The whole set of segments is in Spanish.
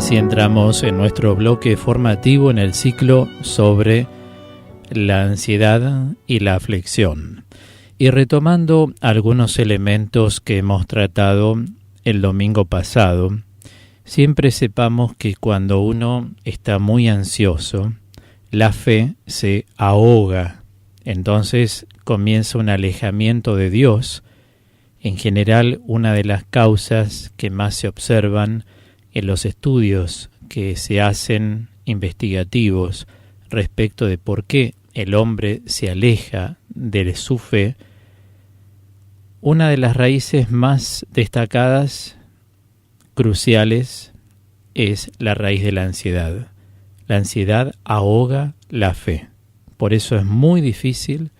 Así entramos en nuestro bloque formativo en el ciclo sobre la ansiedad y la aflicción. Y retomando algunos elementos que hemos tratado el domingo pasado, siempre sepamos que cuando uno está muy ansioso, la fe se ahoga. Entonces comienza un alejamiento de Dios. En general, una de las causas que más se observan en los estudios que se hacen investigativos respecto de por qué el hombre se aleja de su fe, una de las raíces más destacadas, cruciales, es la raíz de la ansiedad. La ansiedad ahoga la fe. Por eso es muy difícil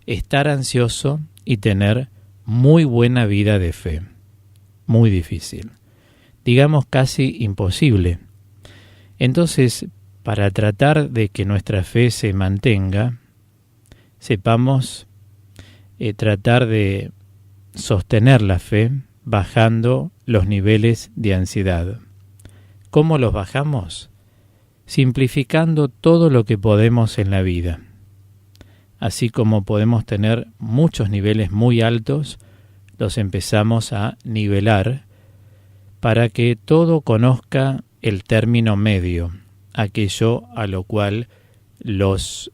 estar ansioso y tener muy buena vida de fe. Muy difícil. Digamos casi imposible. Entonces, para tratar de que nuestra fe se mantenga, sepamos tratar de sostener la fe bajando los niveles de ansiedad. ¿Cómo los bajamos? Simplificando todo lo que podemos en la vida. Así como podemos tener muchos niveles muy altos, los empezamos a nivelar para que todo conozca el término medio, aquello a lo cual los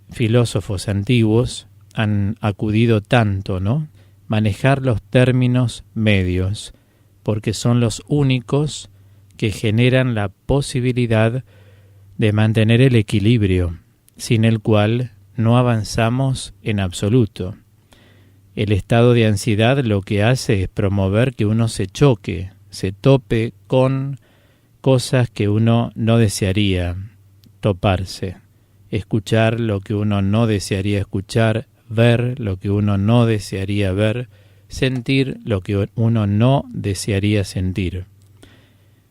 filósofos antiguos han acudido tanto, ¿no? Manejar los términos medios, porque son los únicos que generan la posibilidad de mantener el equilibrio, sin el cual no avanzamos en absoluto. El estado de ansiedad lo que hace es promover que uno se choque, se tope con cosas que uno no desearía toparse, escuchar lo que uno no desearía escuchar, ver lo que uno no desearía ver, sentir lo que uno no desearía sentir.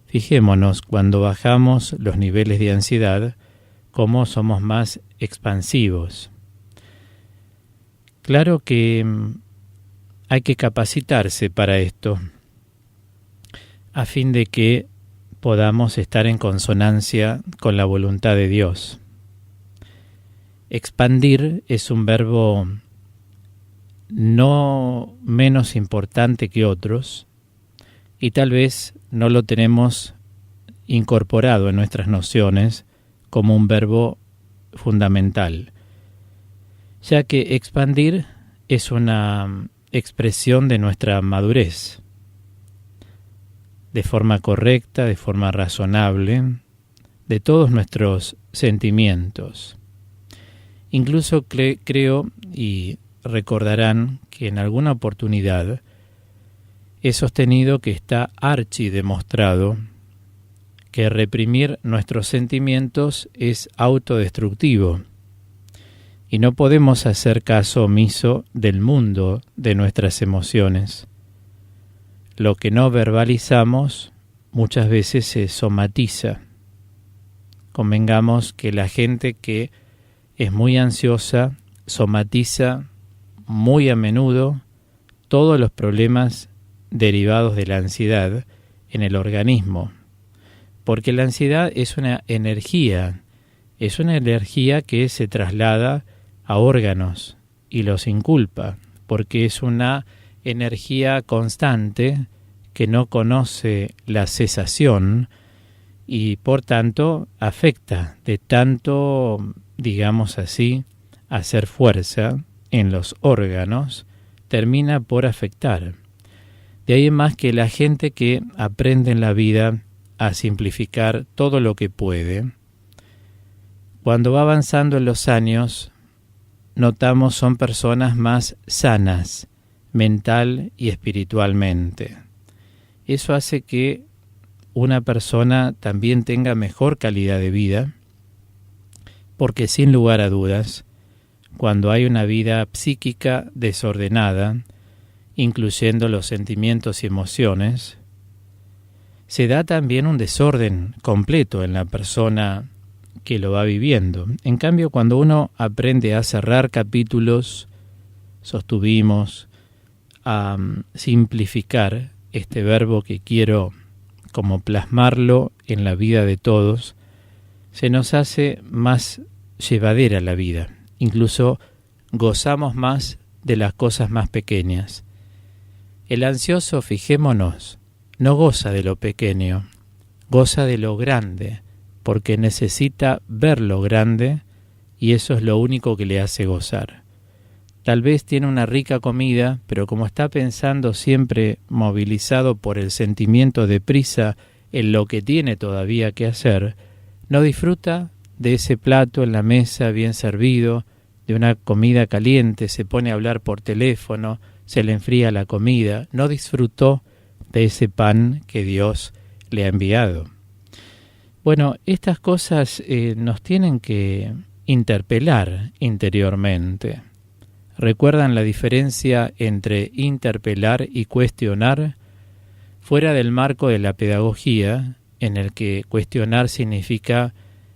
Fijémonos, cuando bajamos los niveles de ansiedad, cómo somos más expansivos. Claro que hay que capacitarse para esto, a fin de que podamos estar en consonancia con la voluntad de Dios. Expandir es un verbo no menos importante que otros y tal vez no lo tenemos incorporado en nuestras nociones como un verbo fundamental, ya que expandir es una expresión de nuestra madurez. De forma correcta, de forma razonable, de todos nuestros sentimientos. Incluso creo y recordarán que en alguna oportunidad he sostenido que está archidemostrado que reprimir nuestros sentimientos es autodestructivo y no podemos hacer caso omiso del mundo de nuestras emociones. Lo que no verbalizamos muchas veces se somatiza. Convengamos que la gente que es muy ansiosa somatiza muy a menudo todos los problemas derivados de la ansiedad en el organismo, porque la ansiedad es una energía que se traslada a órganos y los inculpa, porque es una energía constante que no conoce la cesación y por tanto afecta de tanto, digamos así, hacer fuerza en los órganos, termina por afectar. De ahí en más que la gente que aprende en la vida a simplificar todo lo que puede, cuando va avanzando en los años, notamos son personas más sanas, mental y espiritualmente. Eso hace que una persona también tenga mejor calidad de vida, porque sin lugar a dudas, cuando hay una vida psíquica desordenada, incluyendo los sentimientos y emociones, se da también un desorden completo en la persona que lo va viviendo. En cambio, cuando uno aprende a cerrar capítulos, sostuvimos, a simplificar este verbo que quiero como plasmarlo en la vida de todos, se nos hace más llevadera la vida. Incluso gozamos más de las cosas más pequeñas. El ansioso, fijémonos, no goza de lo pequeño, goza de lo grande, porque necesita ver lo grande y eso es lo único que le hace gozar. Tal vez tiene una rica comida, pero como está pensando siempre movilizado por el sentimiento de prisa en lo que tiene todavía que hacer, no disfruta de ese plato en la mesa bien servido, de una comida caliente, se pone a hablar por teléfono, se le enfría la comida, no disfrutó de ese pan que Dios le ha enviado. Bueno, estas cosas nos tienen que interpelar interiormente. ¿Recuerdan la diferencia entre interpelar y cuestionar? Fuera del marco de la pedagogía, en el que cuestionar significa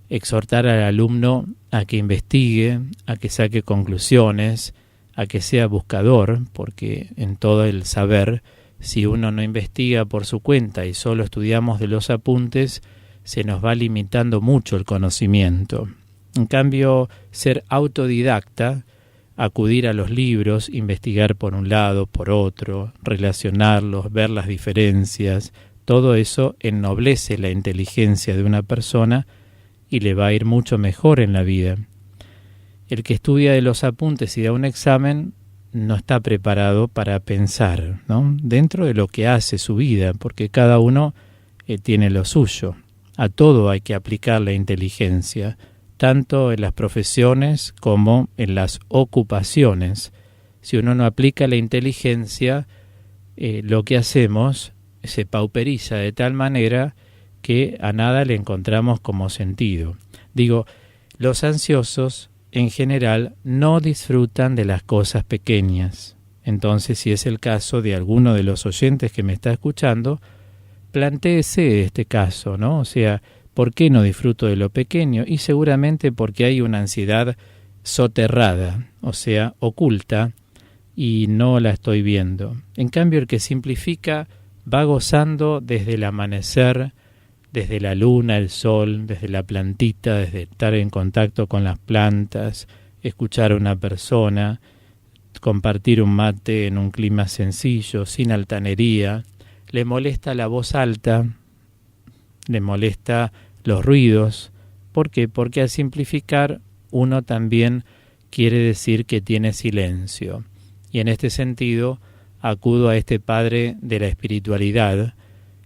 exhortar al alumno a que investigue, a que saque conclusiones, a que sea buscador, porque en todo el saber, si uno no investiga por su cuenta y solo estudiamos de los apuntes, se nos va limitando mucho el conocimiento. En cambio, ser autodidacta, acudir a los libros, investigar por un lado, por otro, relacionarlos, ver las diferencias, todo eso ennoblece la inteligencia de una persona y le va a ir mucho mejor en la vida. El que estudia de los apuntes y da un examen no está preparado para pensar, ¿no?, dentro de lo que hace su vida, porque cada uno tiene lo suyo. A todo hay que aplicar la inteligencia, tanto en las profesiones como en las ocupaciones. Si uno no aplica la inteligencia, lo que hacemos se pauperiza de tal manera que a nada le encontramos como sentido. Digo, los ansiosos en general no disfrutan de las cosas pequeñas. Entonces, si es el caso de alguno de los oyentes que me está escuchando, plantéese este caso, ¿no? O sea, ¿por qué no disfruto de lo pequeño? Y seguramente porque hay una ansiedad soterrada, o sea, oculta, y no la estoy viendo. En cambio, el que simplifica va gozando desde el amanecer, desde la luna, el sol, desde la plantita, desde estar en contacto con las plantas, escuchar a una persona, compartir un mate en un clima sencillo, sin altanería. Le molesta la voz alta, le molesta los ruidos. ¿Por qué? Porque al simplificar uno también quiere decir que tiene silencio. Y en este sentido acudo a este padre de la espiritualidad,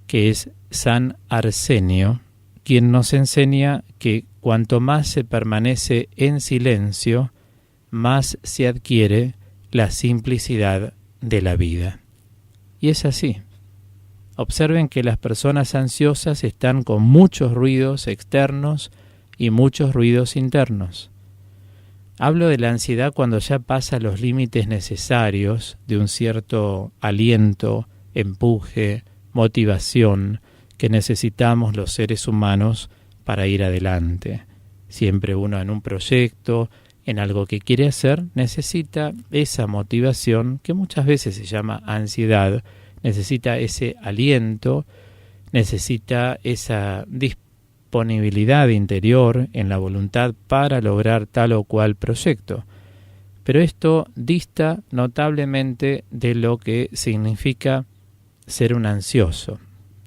que es San Arsenio, quien nos enseña que cuanto más se permanece en silencio, más se adquiere la simplicidad de la vida. Y es así. Observen que las personas ansiosas están con muchos ruidos externos y muchos ruidos internos. Hablo de la ansiedad cuando ya pasa los límites necesarios de un cierto aliento, empuje, motivación que necesitamos los seres humanos para ir adelante. Siempre uno en un proyecto, en algo que quiere hacer, necesita esa motivación que muchas veces se llama ansiedad, necesita ese aliento, necesita esa disponibilidad interior en la voluntad para lograr tal o cual proyecto. Pero esto dista notablemente de lo que significa ser un ansioso.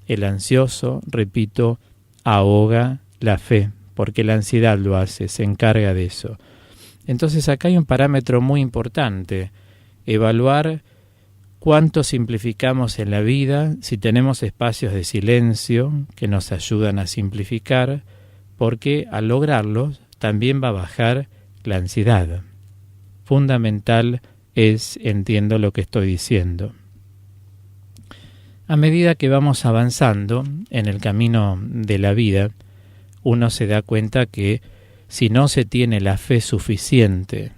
El ansioso, repito, ahoga la fe, porque la ansiedad lo hace, se encarga de eso. Entonces acá hay un parámetro muy importante, evaluar cuánto simplificamos en la vida, si tenemos espacios de silencio que nos ayudan a simplificar, porque al lograrlo también va a bajar la ansiedad. Fundamental es, entiendo lo que estoy diciendo. A medida que vamos avanzando en el camino de la vida, uno se da cuenta que si no se tiene la fe suficiente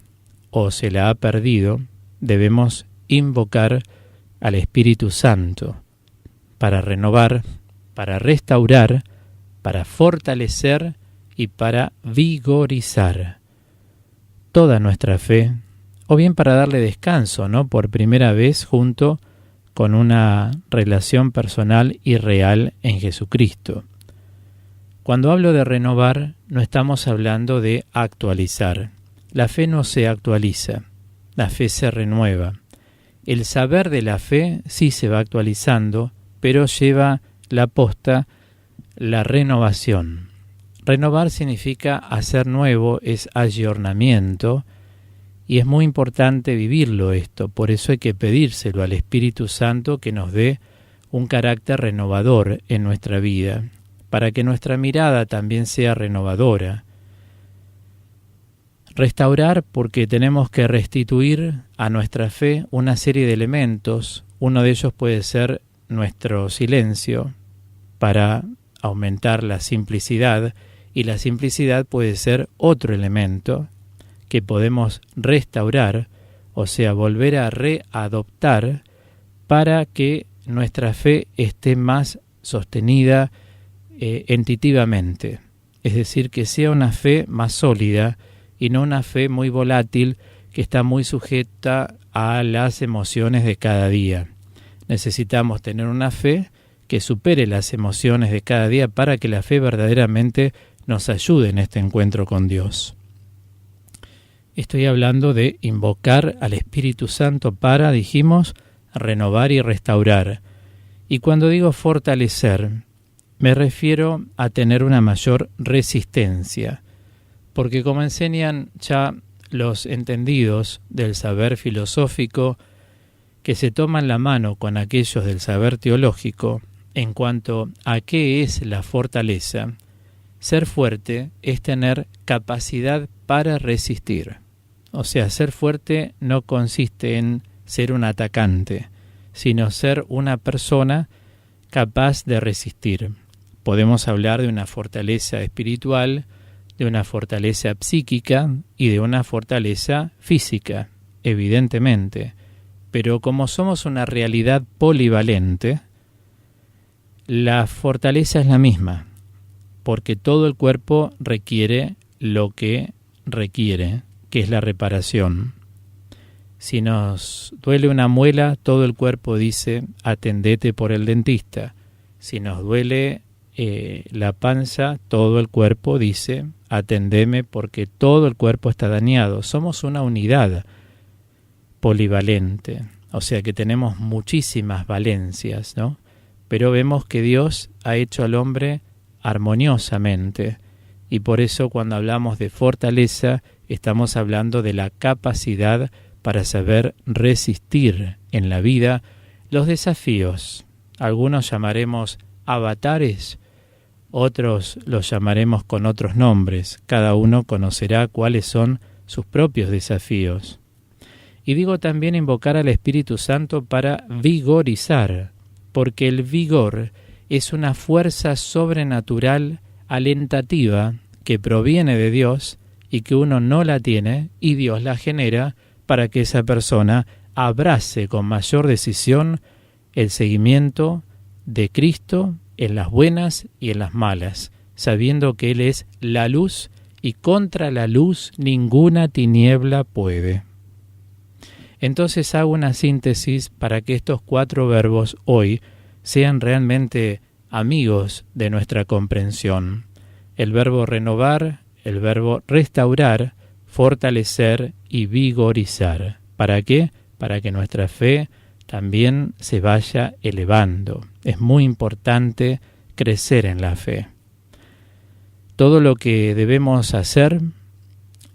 o se la ha perdido, debemos invocar al Espíritu Santo para renovar, para restaurar, para fortalecer y para vigorizar toda nuestra fe, o bien para darle descanso, ¿no?, por primera vez junto con una relación personal y real en Jesucristo. Cuando hablo de renovar, no estamos hablando de actualizar. La fe no se actualiza, la fe se renueva. El saber de la fe sí se va actualizando, pero lleva la posta la renovación. Renovar significa hacer nuevo, es ayornamiento, y es muy importante vivirlo esto. Por eso hay que pedírselo al Espíritu Santo que nos dé un carácter renovador en nuestra vida, para que nuestra mirada también sea renovadora. Restaurar porque tenemos que restituir a nuestra fe una serie de elementos. Uno de ellos puede ser nuestro silencio para aumentar la simplicidad, y la simplicidad puede ser otro elemento que podemos restaurar, o sea, volver a readoptar para que nuestra fe esté más sostenida entitivamente. Es decir, que sea una fe más sólida y no una fe muy volátil que está muy sujeta a las emociones de cada día. Necesitamos tener una fe que supere las emociones de cada día para que la fe verdaderamente nos ayude en este encuentro con Dios. Estoy hablando de invocar al Espíritu Santo para, dijimos, renovar y restaurar. Y cuando digo fortalecer, me refiero a tener una mayor resistencia, porque como enseñan ya los entendidos del saber filosófico, que se toman la mano con aquellos del saber teológico, en cuanto a qué es la fortaleza, ser fuerte es tener capacidad para resistir. O sea, ser fuerte no consiste en ser un atacante, sino ser una persona capaz de resistir. Podemos hablar de una fortaleza espiritual, de una fortaleza psíquica y de una fortaleza física, evidentemente. Pero como somos una realidad polivalente, la fortaleza es la misma, porque todo el cuerpo requiere lo que requiere, que es la reparación. Si nos duele una muela, todo el cuerpo dice, atendete por el dentista. Si nos duele la panza, todo el cuerpo dice, atendeme porque todo el cuerpo está dañado. Somos una unidad polivalente, o sea que tenemos muchísimas valencias, ¿no? Pero vemos que Dios ha hecho al hombre armoniosamente, y por eso cuando hablamos de fortaleza, estamos hablando de la capacidad para saber resistir en la vida los desafíos. Algunos llamaremos avatares, otros los llamaremos con otros nombres. Cada uno conocerá cuáles son sus propios desafíos. Y digo también invocar al Espíritu Santo para vigorizar, porque el vigor es una fuerza sobrenatural alentativa que proviene de Dios y que uno no la tiene y Dios la genera para que esa persona abrace con mayor decisión el seguimiento de Cristo en las buenas y en las malas, sabiendo que Él es la luz y contra la luz ninguna tiniebla puede. Entonces hago una síntesis para que estos 4 verbos hoy sean realmente amigos de nuestra comprensión. El verbo renovar, el verbo restaurar, fortalecer y vigorizar. ¿Para qué? Para que nuestra fe también se vaya elevando. Es muy importante crecer en la fe. Todo lo que debemos hacer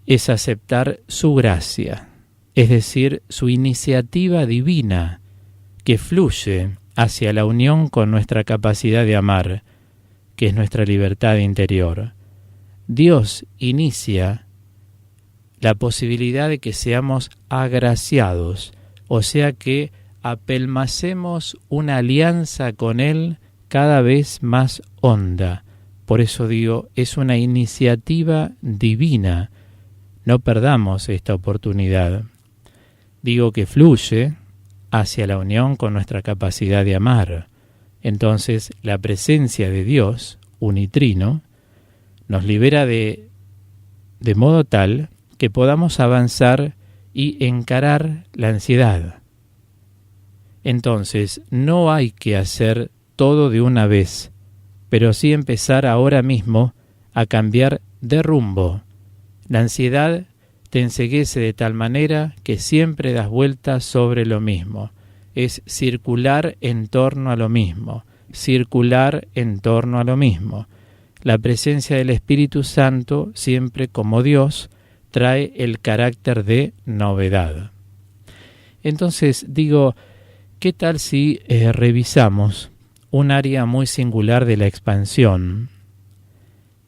es aceptar su gracia, es decir, su iniciativa divina que fluye hacia la unión con nuestra capacidad de amar, que es nuestra libertad interior. Dios inicia la posibilidad de que seamos agraciados, o sea que apelmacemos una alianza con Él cada vez más honda. Por eso digo, es una iniciativa divina. No perdamos esta oportunidad. Digo que fluye hacia la unión con nuestra capacidad de amar. Entonces, la presencia de Dios, unitrino, nos libera de modo tal que podamos avanzar y encarar la ansiedad. Entonces, no hay que hacer todo de una vez, pero sí empezar ahora mismo a cambiar de rumbo. La ansiedad te enceguece de tal manera que siempre das vueltas sobre lo mismo. Es circular en torno a lo mismo, circular en torno a lo mismo. La presencia del Espíritu Santo, siempre como Dios, trae el carácter de novedad. Entonces digo, ¿qué tal si revisamos un área muy singular de la expansión?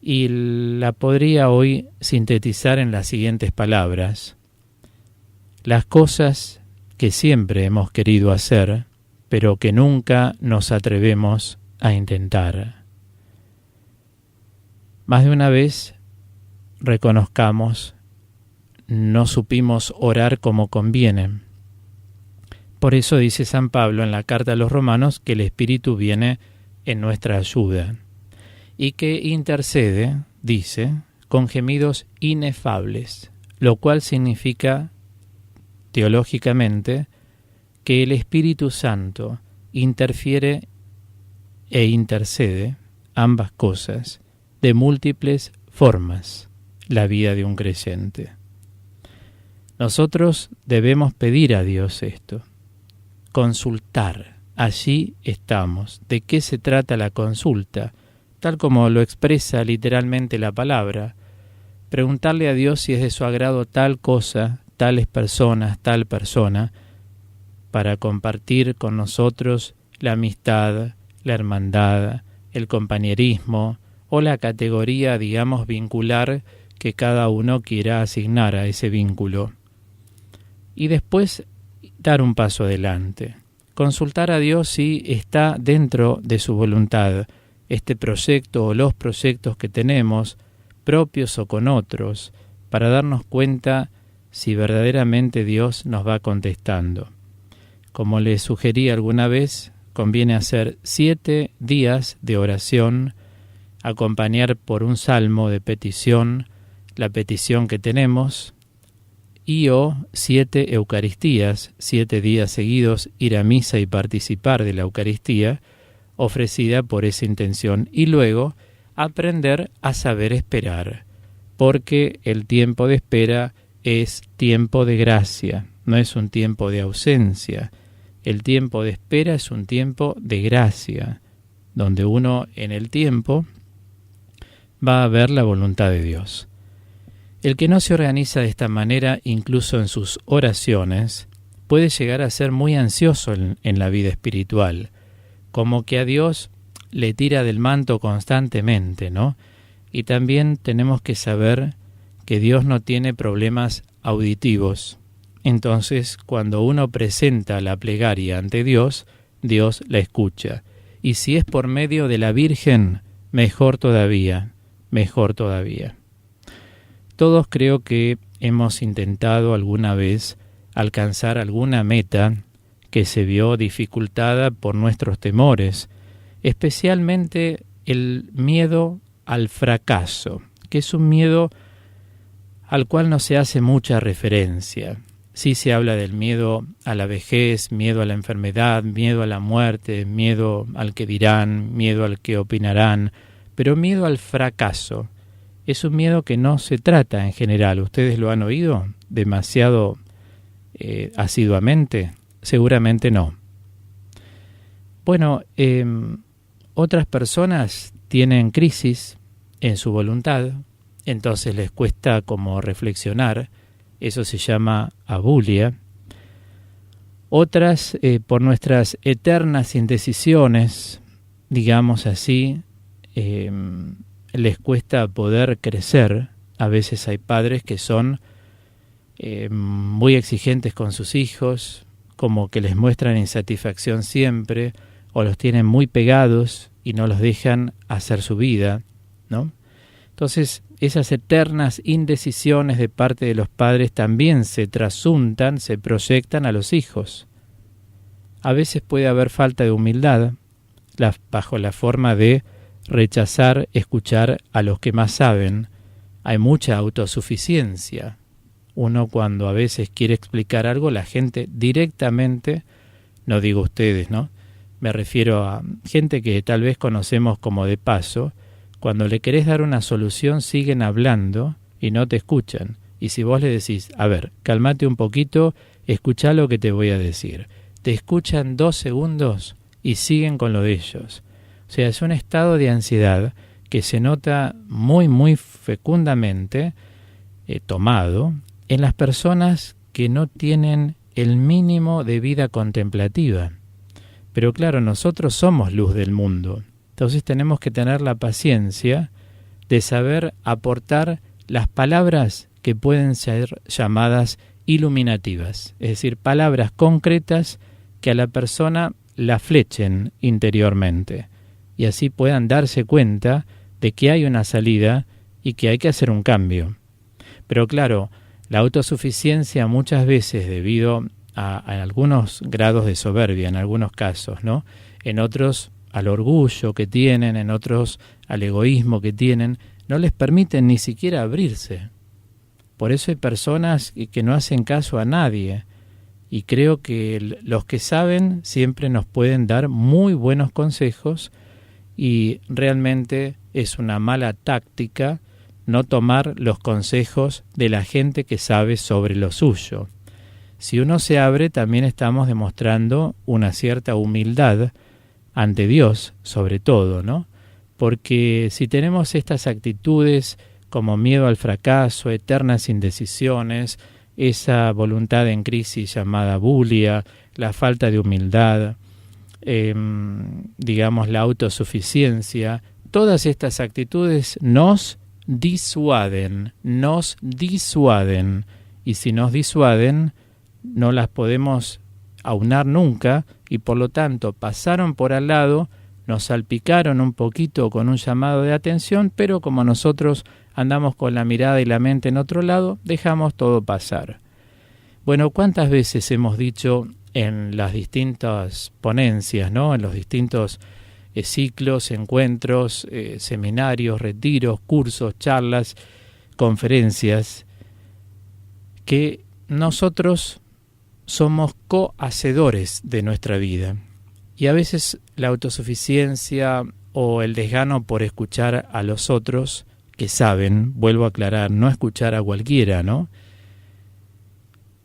Y la podría hoy sintetizar en las siguientes palabras. Las cosas que siempre hemos querido hacer, pero que nunca nos atrevemos a intentar. Más de una vez, reconozcamos, no supimos orar como conviene. Por eso dice San Pablo en la carta a los Romanos que el Espíritu viene en nuestra ayuda y que intercede, dice, con gemidos inefables, lo cual significa teológicamente que el Espíritu Santo interfiere e intercede, ambas cosas, de múltiples formas, la vida de un creyente. Nosotros debemos pedir a Dios esto, consultar, allí estamos. ¿De qué se trata la consulta? Tal como lo expresa literalmente la palabra, preguntarle a Dios si es de su agrado tal cosa, tales personas, tal persona, para compartir con nosotros la amistad, la hermandad, el compañerismo o la categoría, digamos, vincular que cada uno quiera asignar a ese vínculo. Y después dar un paso adelante, consultar a Dios si está dentro de su voluntad este proyecto o los proyectos que tenemos, propios o con otros, para darnos cuenta si verdaderamente Dios nos va contestando. Como les sugerí alguna vez, conviene hacer 7 días de oración, acompañar por un salmo de petición, la petición que tenemos, y o 7 Eucaristías, 7 días seguidos, ir a misa y participar de la Eucaristía, ofrecida por esa intención, y luego aprender a saber esperar, porque el tiempo de espera es tiempo de gracia, no es un tiempo de ausencia. El tiempo de espera es un tiempo de gracia, donde uno en el tiempo va a ver la voluntad de Dios. El que no se organiza de esta manera, incluso en sus oraciones, puede llegar a ser muy ansioso en la vida espiritual, como que a Dios le tira del manto constantemente, ¿no? Y también tenemos que saber que Dios no tiene problemas auditivos. Entonces, cuando uno presenta la plegaria ante Dios, Dios la escucha. Y si es por medio de la Virgen, mejor todavía, mejor todavía. Todos creo que hemos intentado alguna vez alcanzar alguna meta que se vio dificultada por nuestros temores, especialmente el miedo al fracaso, que es un miedo al cual no se hace mucha referencia. Sí se habla del miedo a la vejez, miedo a la enfermedad, miedo a la muerte, miedo al que dirán, miedo al que opinarán, pero miedo al fracaso es un miedo que no se trata en general. ¿Ustedes lo han oído demasiado asiduamente? Seguramente no. Bueno, otras personas tienen crisis en su voluntad, entonces les cuesta como reflexionar. Eso se llama abulia. Otras, por nuestras eternas indecisiones, digamos así, les cuesta poder crecer. A veces hay padres que son muy exigentes con sus hijos, como que les muestran insatisfacción siempre, o los tienen muy pegados y no los dejan hacer su vida, ¿no? Entonces, esas eternas indecisiones de parte de los padres también se trasuntan, se proyectan a los hijos. A veces puede haber falta de humildad, bajo la forma de rechazar escuchar a los que más saben. Hay mucha autosuficiencia. Uno cuando a veces quiere explicar algo, la gente directamente, no digo ustedes, ¿no? me refiero a gente que tal vez conocemos como de paso, cuando le querés dar una solución siguen hablando y no te escuchan. Y si vos le decís, a ver, cálmate un poquito, escuchá lo que te voy a decir. Te escuchan 2 segundos y siguen con lo de ellos. O sea, es un estado de ansiedad que se nota muy, muy fecundamente tomado en las personas que no tienen el mínimo de vida contemplativa. Pero claro, nosotros somos luz del mundo. Entonces tenemos que tener la paciencia de saber aportar las palabras que pueden ser llamadas iluminativas, es decir, palabras concretas que a la persona la flechen interiormente y así puedan darse cuenta de que hay una salida y que hay que hacer un cambio. Pero claro, la autosuficiencia muchas veces debido a algunos grados de soberbia, en algunos casos, ¿no? En otros al orgullo que tienen, en otros al egoísmo que tienen, no les permiten ni siquiera abrirse. Por eso hay personas que no hacen caso a nadie. Y creo que los que saben siempre nos pueden dar muy buenos consejos y realmente es una mala táctica no tomar los consejos de la gente que sabe sobre lo suyo. Si uno se abre, también estamos demostrando una cierta humildad ante Dios, sobre todo, ¿no? Porque si tenemos estas actitudes como miedo al fracaso, eternas indecisiones, esa voluntad en crisis llamada bulia, la falta de humildad, digamos la autosuficiencia, todas estas actitudes nos disuaden, y si nos disuaden no las podemos aunar nunca y por lo tanto pasaron por al lado, nos salpicaron un poquito con un llamado de atención, pero como nosotros andamos con la mirada y la mente en otro lado, dejamos todo pasar. Bueno, ¿cuántas veces hemos dicho en las distintas ponencias, ¿no? En los distintos ciclos, encuentros, seminarios, retiros, cursos, charlas, conferencias, que nosotros somos cohacedores de nuestra vida? Y a veces la autosuficiencia o el desgano por escuchar a los otros que saben, vuelvo a aclarar, no escuchar a cualquiera, ¿no?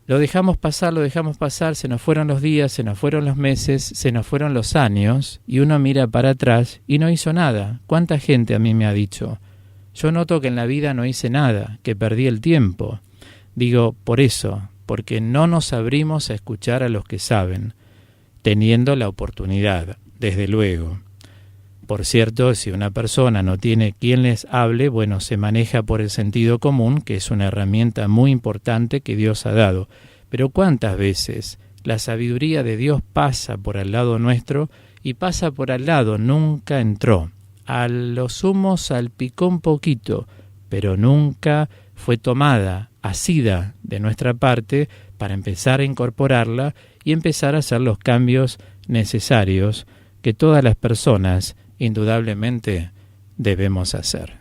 Lo dejamos pasar, se nos fueron los días, se nos fueron los meses, se nos fueron los años, y uno mira para atrás y no hizo nada. ¿Cuánta gente a mí me ha dicho? Yo noto que en la vida no hice nada, que perdí el tiempo. Digo, por eso, porque no nos abrimos a escuchar a los que saben, teniendo la oportunidad, desde luego. Por cierto, si una persona no tiene quien les hable, bueno, se maneja por el sentido común, que es una herramienta muy importante que Dios ha dado. Pero ¿cuántas veces la sabiduría de Dios pasa por al lado nuestro y pasa por al lado, nunca entró? A lo sumo salpicó un poquito, pero nunca fue tomada, asida de nuestra parte para empezar a incorporarla y empezar a hacer los cambios necesarios que todas las personas indudablemente debemos hacer.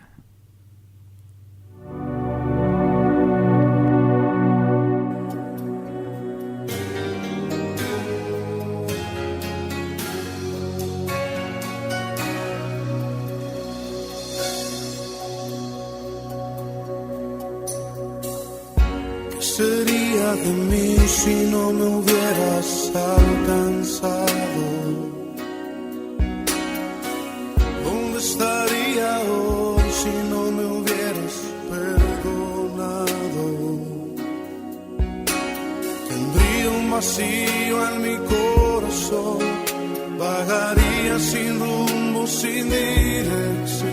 ¿Qué sería de mí si no me hubieras alcanzado? Estaría hoy si no me hubieras perdonado. Tendría un vacío en mi corazón, vagaría sin rumbo, sin dirección.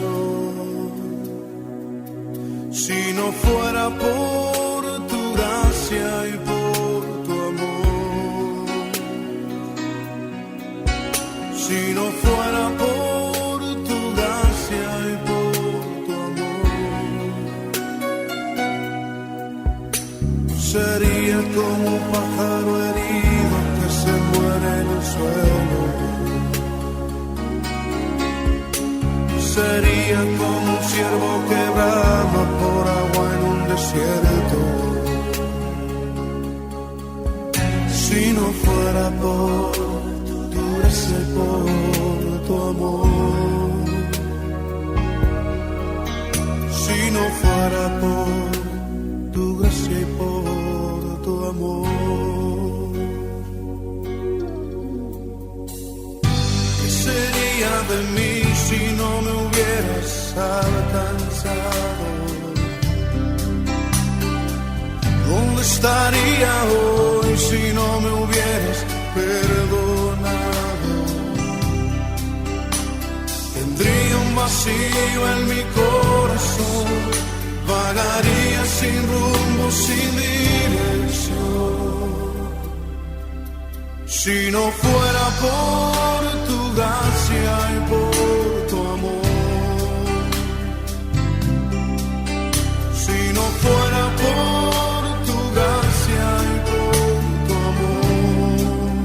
Si no fuera por tu gracia y por tu amor, si no fuera por sería como un pájaro herido que se muere en el suelo. Sería como un ciervo que brama por agua en un desierto. Si no fuera por tu gracia y por fuera por tu gracia y por tu amor. ¿Qué sería de mí si no me hubieras alcanzado? ¿Dónde estaría hoy si no me hubieras perdonado? Tendría un vacío en mi corazón, vagaría sin rumbo, sin dirección. Si no fuera por tu gracia y por tu amor, si no fuera por tu gracia y por tu amor,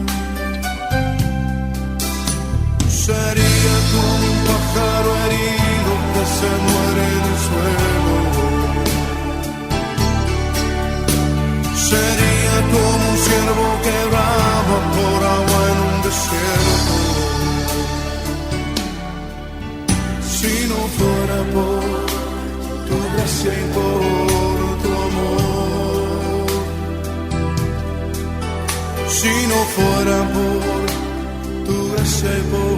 sería como un pájaro herido que se muere en el suelo. Sería como un ciervo que brama por agua en un desierto. Si no fuera por tu gracia y por tu amor, si no fuera por tu gracia y por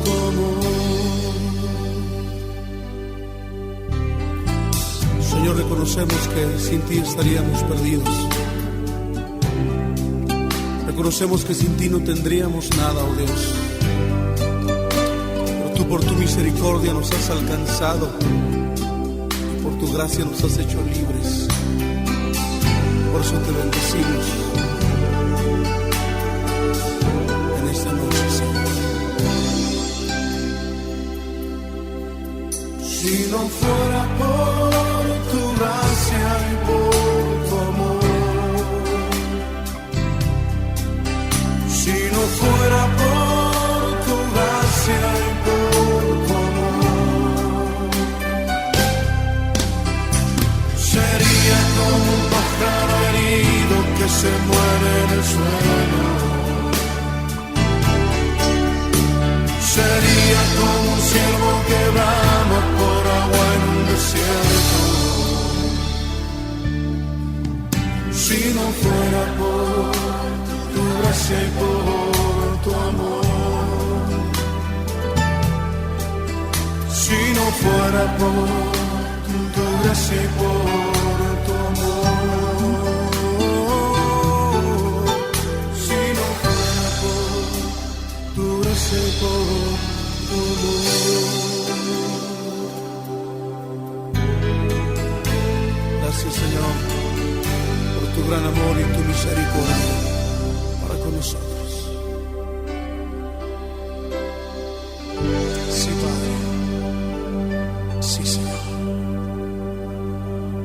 tu amor. Señor, reconocemos que sin ti estaríamos perdidos. Reconocemos que sin ti no tendríamos nada, oh Dios. Pero tú por tu misericordia nos has alcanzado y por tu gracia nos has hecho libres. Por eso te bendecimos en esta noche, Señor. Si no fuera por tu gracia y por tu amor, si no fuera por tu gracia y por tu amor, sería como un pájaro herido que se muere en el suelo. Sería como un ciervo que brama por agua en un desierto. Si no fuera por tu gracia y por tu amor, si no fuera por tu gracia y por tu amor, si no fuera por tu gracia y por tu amor. Gracias, Señor, por tu gran amor y tu misericordia para con nosotros. Sí, Padre. Sí, Señor.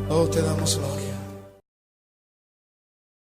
Oh, te damos gloria.